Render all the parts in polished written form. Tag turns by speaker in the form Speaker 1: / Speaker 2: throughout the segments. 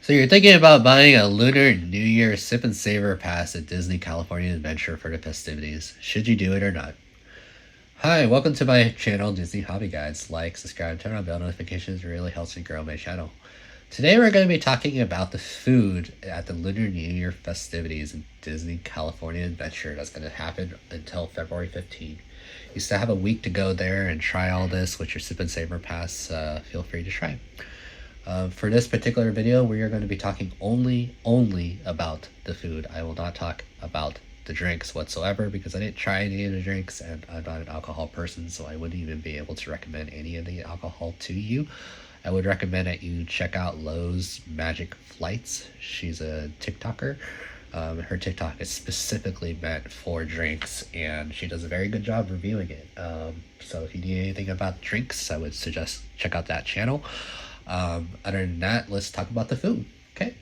Speaker 1: So you're thinking about buying a Lunar New Year Sip and Savor pass at Disney California Adventure for the festivities. Should you do it or not? Hi, welcome to my channel, Disney Hobby Guides. Like, subscribe, turn on bell notifications. It really helps me grow my channel. Today we're going to be talking about the food at the Lunar New Year festivities in Disney California Adventure that's going to happen until February 15th. You still have a week to go there and try all this with your Sip and Savor pass. Feel free to try. For this particular video, we are going to be talking only about the food. I will not talk about the drinks whatsoever because I didn't try any of the drinks and I'm not an alcohol person, so I wouldn't even be able to recommend any of the alcohol to you. I would recommend that you check out Lowe's Magic Flights. She's a TikToker. Her TikTok is specifically meant for drinks and she does a very good job reviewing it. So if you need anything about drinks, I would suggest check out that channel. Other than that, let's talk about the food. Okay,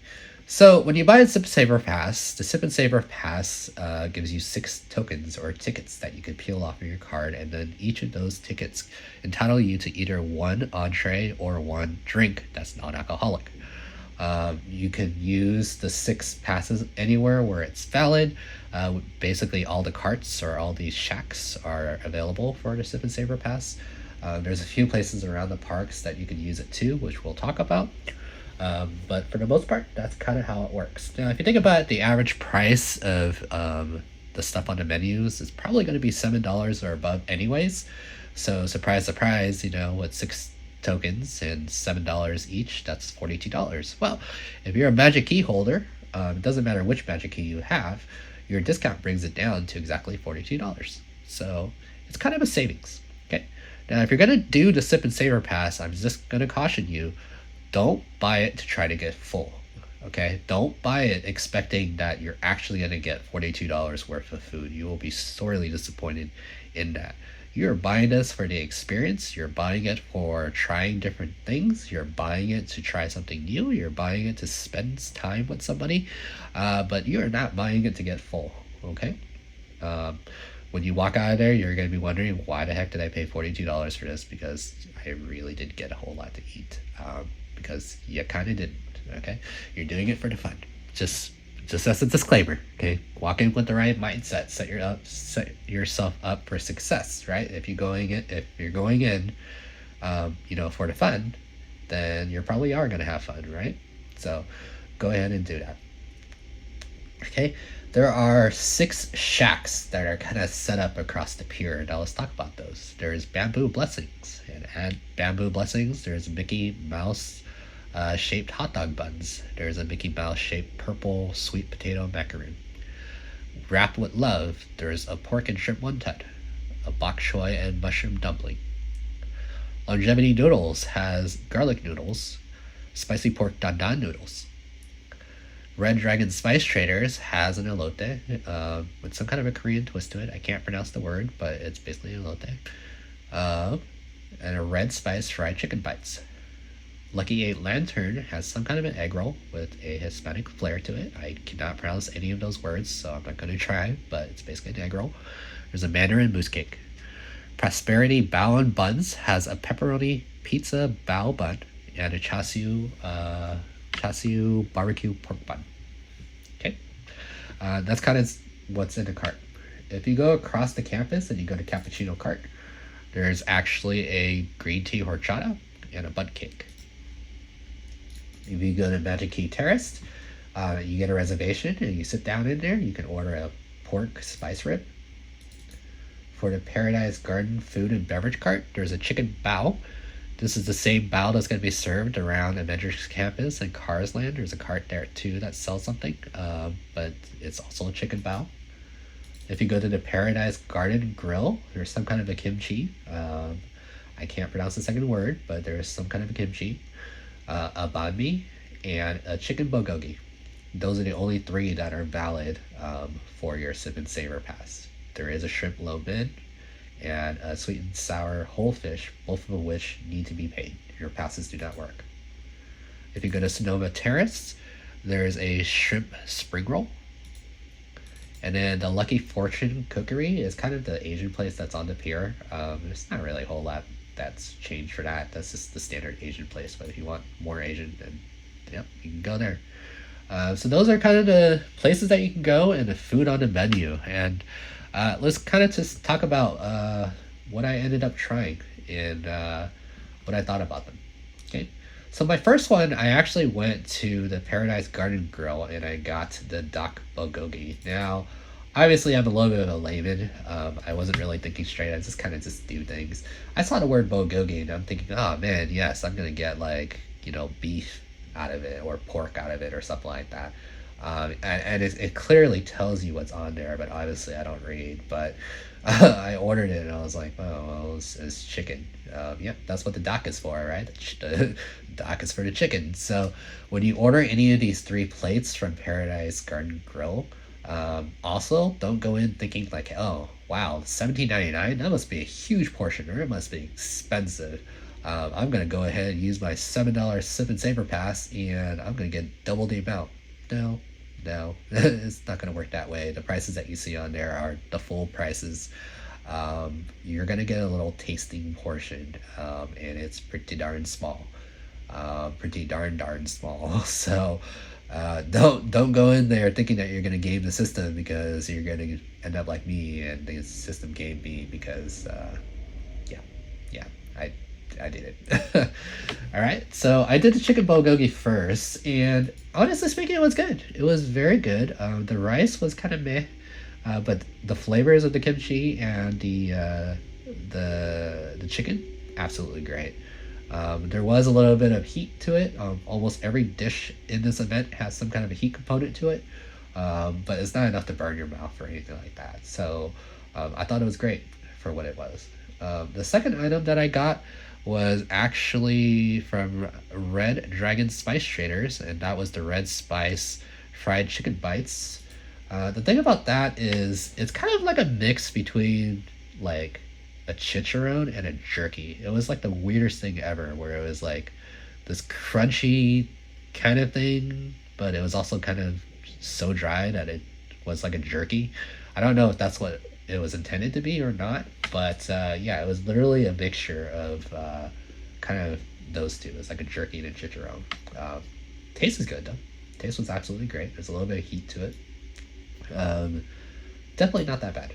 Speaker 1: so when you buy a Sip and Savor pass, the Sip and Savor pass gives you 6 tokens or tickets that you can peel off of your card, and then each of those tickets entitle you to either 1 entree or 1 drink that's non-alcoholic. You can use the 6 passes anywhere where it's valid. Basically all the carts or all these shacks are available for the Sip and Savor pass. There's a few places around the parks that you can use it too, which we'll talk about. But for the most part, that's kind of how it works. Now, if you think about it, the average price of the stuff on the menus is probably going to be $7 or above anyways. So surprise, surprise, you know, with 6 tokens and $7 each, that's $42. Well, if you're a Magic Key holder, it doesn't matter which Magic Key you have, your discount brings it down to exactly $42. So it's kind of a savings. Okay. Now, if you're going to do the Sip and Savor pass, I'm just going to caution you, don't buy it to try to get full, okay? Don't buy it expecting that you're actually going to get $42 worth of food. You will be sorely disappointed in that. You're buying this for the experience. You're buying it for trying different things. You're buying it to try something new. You're buying it to spend time with somebody, but you're not buying it to get full, okay? When you walk out of there, you're going to be wondering, why the heck did I pay $42 for this? Because I really didn't get a whole lot to eat. Because you kind of didn't, okay? You're doing it for the fun. Just as a disclaimer, okay? Walk in with the right mindset. Set yourself up for success, right? If you're going in, you know, for the fun, then you probably are going to have fun, right? So go ahead and do that. Okay, there are 6 shacks that are kind of set up across the pier. Now let's talk about those. There's Bamboo Blessings, and at Bamboo Blessings, there's Mickey Mouse shaped hot dog buns. There's a Mickey Mouse shaped purple sweet potato macaroon. Wrapped with Love, there's a pork and shrimp wonton, a bok choy and mushroom dumpling. Longevity Noodles has garlic noodles, spicy pork dan dan noodles. Red Dragon Spice Traders has an elote with some kind of a Korean twist to it. I can't pronounce the word, but it's basically an elote. And a red spice fried chicken bites. Lucky 8 Lantern has some kind of an egg roll with a Hispanic flair to it. I cannot pronounce any of those words, so I'm not going to try, but it's basically an egg roll. There's a Mandarin mousse cake. Prosperity Bao and Buns has a pepperoni pizza bao bun and a chassis barbecue pork bun. Okay, that's kind of what's in the cart. If you go across the campus and you go to Cappuccino Cart, there's actually a green tea horchata and a bun cake. If you go to Magic Key Terrace, you get a reservation and you sit down in there. You can order a pork spice rib. For the Paradise Garden food and beverage cart, there's a chicken bao. This is the same bao that's going to be served around Avengers Campus and Cars Land. There's a cart there too that sells something, but it's also a chicken bao. If you go to the Paradise Garden Grill, there's some kind of a kimchi. I can't pronounce the second word, but there's some kind of a kimchi, a banh mi, and a chicken bulgogi. Those are the only 3 that are valid for your Sip and Savor pass. There is a shrimp lo mein and a sweet and sour whole fish, both of which need to be paid. Your passes do not work. If you go to Sonoma Terrace, there's a shrimp spring roll. And then the Lucky Fortune Cookery is kind of the Asian place that's on the pier. There's not really a whole lot that's changed for that. That's just the standard Asian place. But if you want more Asian, then Yep, you can go there. So those are kind of the places that you can go and the food on the menu. And let's kind of just talk about what I ended up trying and what I thought about them. Okay. So my first one, I actually went to the Paradise Garden Grill and I got the duck bulgogi. Now, obviously, I'm a little bit of a layman. I wasn't really thinking straight. I just kind of just do things. I saw the word bulgogi and I'm thinking, oh man, yes, I'm gonna get like beef out of it or pork out of it or something like that. And it clearly tells you what's on there, but obviously I don't read. But I ordered it and I was like, oh, well, it's chicken. Yep, that's what the dock is for, right? The dock is for the chicken. So when you order any of these 3 plates from Paradise Garden Grill, also don't go in thinking like, oh, wow, $17.99? That must be a huge portion, or it must be expensive. I'm gonna go ahead and use my $7 Sip and Savor pass, and I'm gonna get double the amount. No, no, it's not gonna work that way. The prices that you see on there are the full prices. You're gonna get a little tasting portion, and it's pretty darn small, pretty darn small. So don't go in there thinking that you're gonna game the system, because you're gonna end up like me and the system game me, because yeah, yeah, I I did it. All right, so I did the chicken bulgogi first, and honestly speaking, it was good. It was very good. The rice was kind of meh, but the flavors of the kimchi and the chicken, absolutely great. There was a little bit of heat to it. Almost every dish in this event has some kind of a heat component to it, but it's not enough to burn your mouth or anything like that. So I thought it was great for what it was. The second item that I got was actually from Red Dragon Spice Traders, and that was the red spice fried chicken bites. The thing about that is it's kind of like a mix between like a chicharron and a jerky. It was like the weirdest thing ever, where it was like this crunchy kind of thing, but it was also kind of so dry that it was like a jerky. I don't know if that's what it was intended to be or not, but yeah, it was literally a mixture of kind of those two. It's like a jerky and a chicharron. Taste is good though. Taste was absolutely great. There's a little bit of heat to it. Definitely not that bad.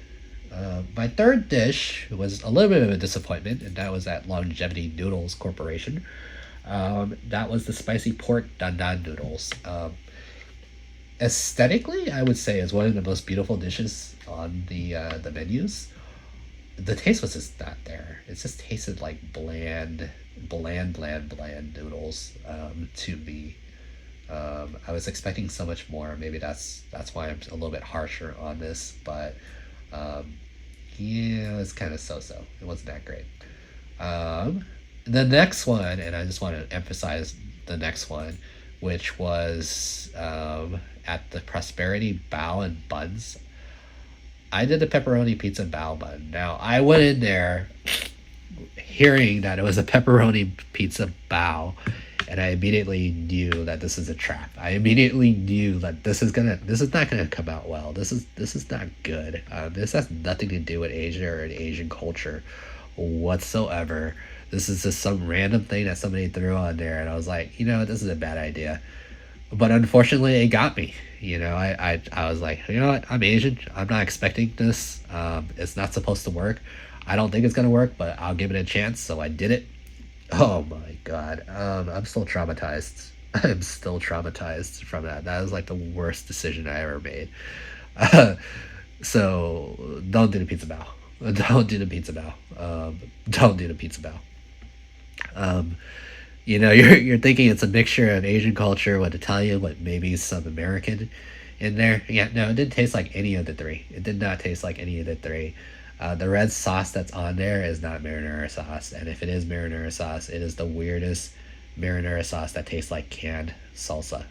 Speaker 1: My third dish was a little bit of a disappointment, and that was at Longevity Noodles Corporation. That was the spicy pork dan dan noodles. Aesthetically, I would say is one of the most beautiful dishes on the menus. The taste was just not there. It just tasted like bland noodles to me. I was expecting so much more. Maybe that's why I'm a little bit harsher on this, but yeah, it was kind of so-so. It wasn't that great. The next one, and I just want to emphasize the next one, which was at the Prosperity Bao and Buns. I did the pepperoni pizza bao bun. Now, I went in there hearing that it was a pepperoni pizza bao, and I immediately knew that this is a trap. I immediately knew that this is not gonna come out well. This is not good. This has nothing to do with Asia or an Asian culture whatsoever. This is just some random thing that somebody threw on there, and I was like, this is a bad idea. But unfortunately, it got me. I was like, you know what? I'm Asian. I'm not expecting this. It's not supposed to work. I don't think it's gonna work, but I'll give it a chance. So I did it. Oh my god. I'm still traumatized. I'm still traumatized from that. That was like the worst decision I ever made. So don't do the pizza bow. Don't do the pizza bow. Don't do the pizza bow. You're thinking it's a mixture of Asian culture with Italian, with maybe some American in there. Yeah, no, it didn't taste like any of the three. It did not taste like any of the three. The red sauce that's on there is not marinara sauce, and if it is marinara sauce, it is the weirdest marinara sauce that tastes like canned salsa.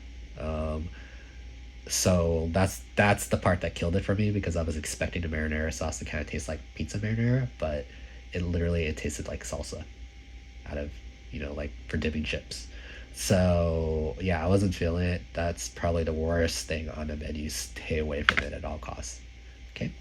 Speaker 1: So that's the part that killed it for me, because I was expecting the marinara sauce to kind of taste like pizza marinara, but it tasted like salsa out of like for dipping chips. So yeah, I wasn't feeling it. That's probably the worst thing on the menu. Stay away from it at all costs. Okay.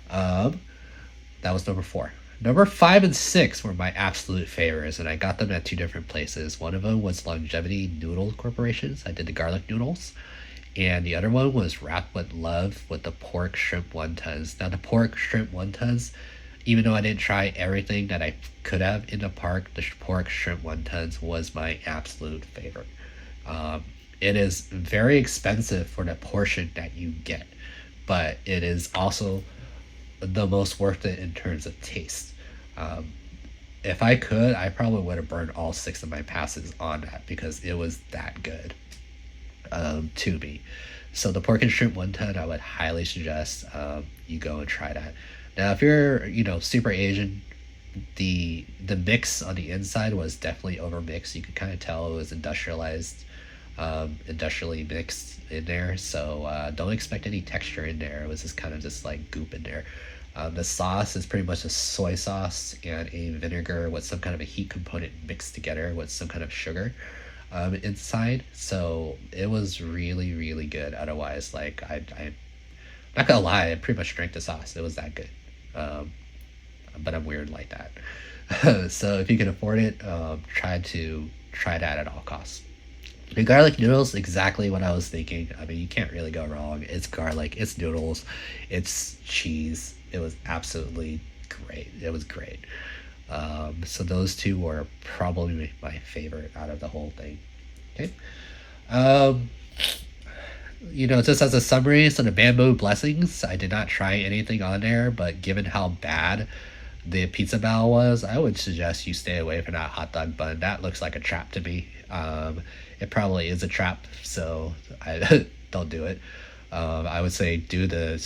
Speaker 1: That was number 4. Number 5 and 6 were my absolute favorites, and I got them at two different places. One of them was Longevity Noodle Corporations. I did the garlic noodles. And the other one was Wrapped with Love with the pork shrimp wontons. Now, the pork shrimp wontons, even though I didn't try everything that I could have in the park, the pork shrimp wontons was my absolute favorite. It is very expensive for the portion that you get, but it is also the most worth it in terms of taste. Um, if I could, I probably would have burned all 6 of my passes on that because it was that good to me. So the pork and shrimp wonton, I would highly suggest you go and try that. Now, if you're super Asian, the mix on the inside was definitely over mixed. You could kind of tell it was industrialized, industrially mixed in there. So don't expect any texture in there. It was just kind of just like goop in there. The sauce is pretty much a soy sauce and a vinegar with some kind of a heat component mixed together with some kind of sugar inside. So it was really, really good. Otherwise, like I'm not gonna lie, I pretty much drank the sauce. It was that good. Um, but I'm weird like that. So if you can afford it, try that at all costs. The garlic noodles, exactly what I was thinking. I mean, you can't really go wrong. It's garlic, it's noodles, it's cheese. It was absolutely great. It was great. So those two were probably my favorite out of the whole thing. Okay. Um, just as a summary, so the bamboo blessings, I did not try anything on there, but given how bad the pizza bowl was, I would suggest you stay away from that hot dog bun. That looks like a trap to me. It probably is a trap, so I don't do it. I would say do the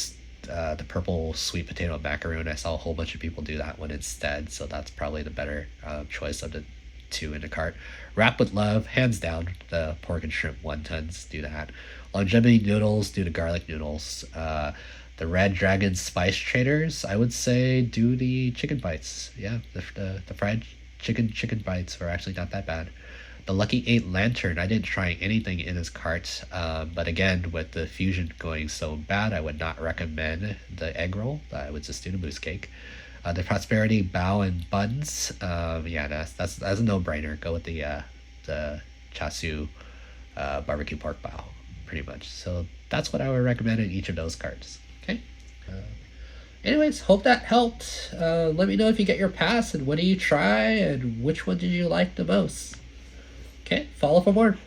Speaker 1: purple sweet potato macaroon. I saw a whole bunch of people do that one instead, so that's probably the better choice of the two in the cart. Wrap with Love, hands down, the pork and shrimp wontons, do that. Longevity noodles, do the garlic noodles. The Red Dragon Spice Traders, I would say do the chicken bites. Yeah, the fried chicken bites were actually not that bad. The Lucky 8 Lantern, I didn't try anything in his cart, but again, with the fusion going so bad, I would not recommend the egg roll. I would just do the mousse cake. The Prosperity Bao and Buns, yeah, that's a no-brainer. Go with the Chasu barbecue pork bao, pretty much. So that's what I would recommend in each of those carts. Okay. Anyways, hope that helped. Let me know if you get your pass and what do you try and which one did you like the most. Okay, follow for more.